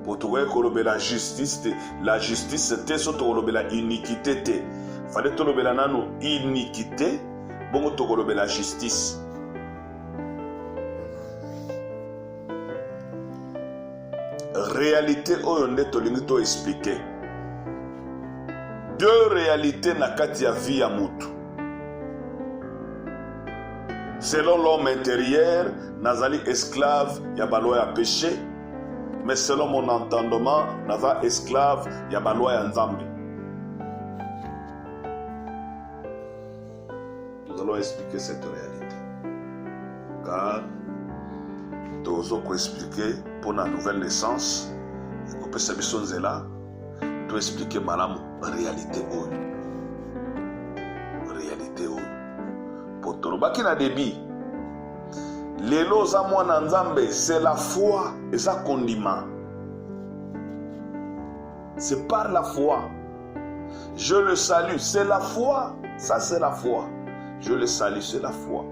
Pour kolobela justice, la justice c'était surtout kolobela iniquité te. Fallait kolobela nanu iniquité, bongo to kolobela justice. Réalité oyo nde tolingi to expliquer. Deux réalités na kati ya vie ya mutu. Selon l'homme intérieur, nazali esclave ya baloi ya péché. Mais selon mon entendement, naza esclave ya baloi ya Nzambe. Nous allons expliquer cette réalité. Car tozo ko expliquer pour la nouvelle naissance, ko pesa biso nzela, to expliquer malamu réalité oyo. Réalité oyo. Pour tolobaki na débit. Lelo za mwana Nzambe, c'est la foi et ça condiment. C'est par la foi. Je le salue, c'est la foi. Ça c'est la foi. Je le salue, c'est la foi.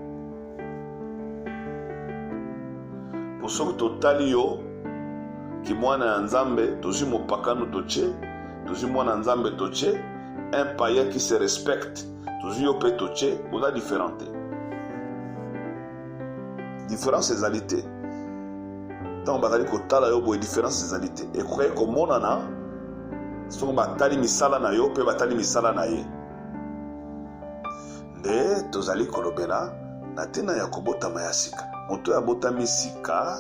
Pour ceux qui totali yo, qui mwana Nzambe, tozi mopakano toche, tozi mwana Nzambe toche, un païen qui se respecte, tozi yo pe toche, on a différentes. Différence égalité. Tant bazali kotala yo boye différence égalité. Et croyez que monana son batali misala na yo pe batali misala na ye. Nde tozali kolobela na tena ya kobota mayasika. Moto ya bota misika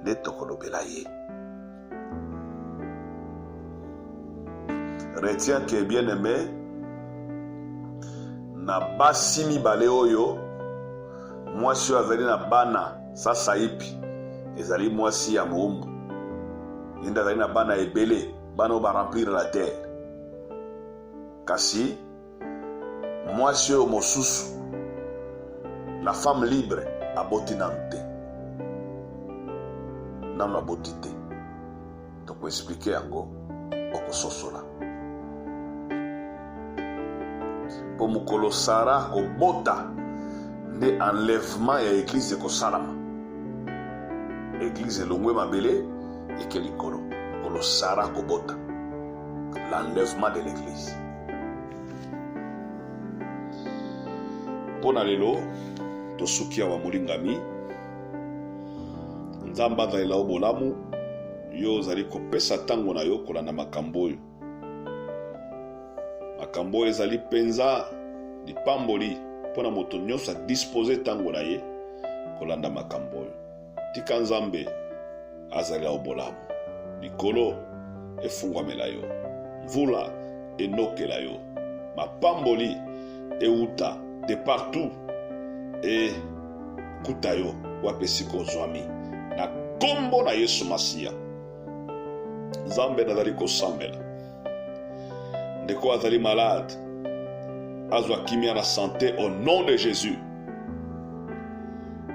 nde tokolobela ye. Retiens que bien aimé na basi mibale oyo mwasi oyo azali na bana sasa ipi ezali mwasi ya moumbu yenda azali na bana ebele bana oyo baremplir la terre kasi mwasi oyo mosusu la femme libre aboti nanu te nanu aboti te tokoexplike yango okososola po mokolo Sara kobota nde enlèvement ya église ekosalama. Église elongwe mabele eke likolo sara kobota. L'enlèvement de l'église. Pona lelo tosukia wa mulingami nzambe azalela yo bolamu yo ozali kopesa ntango na yo kolanda makambo oyo. Makambo oyo ezali mpenza lipamboli mpona moto nyonso adispose ntango na ye kolanda makambo oyo. Tika nzambe azalela yo bolamu, likolo efungwamela yo, mvula enokela yo, mapamboli euta de partout kuta yo wapesi kozwami na kombo na Yesu Masiya. Nzambe nazali kosambela ndeko azali malade azwa kimia na santé au nom de Jésus.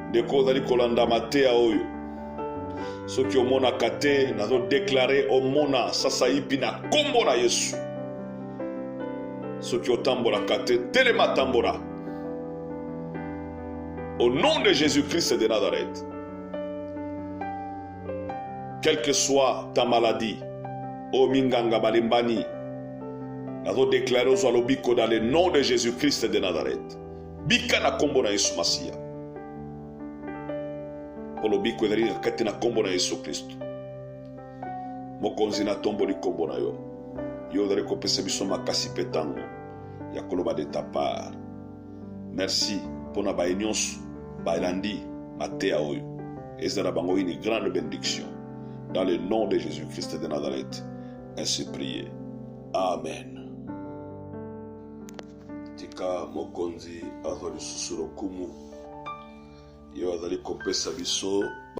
Ndeko azali kolanda mateya oyo soki omonaka te nazodeklare omona sasa yipi na kombo na Yesu. Soki otambolaka te telema tambola au nom de Jésus-Christ de Nazareth. Quelle que soit ta maladie, o minganga balimbani, nazo déclarer aux alobiko dans le nom de Jésus-Christ de Nazareth. Bika na kombo na Yesu Masiya. Olobiko ezali kati na kombo na Yesu Kristo. Mokonzi na tomboli kombo na yo. Yo ozali kopesa biso makasi pe ntango ya koloba de ta part. Merci mpona baye nyonso baelandi mateya oyo. Ezala bango une grande bénédiction. Dans le nom de Jésus-Christ de Nazareth, ainsi prié. Amen. Tika mokonzi azali susuro kumu. Yo azali kopesa biso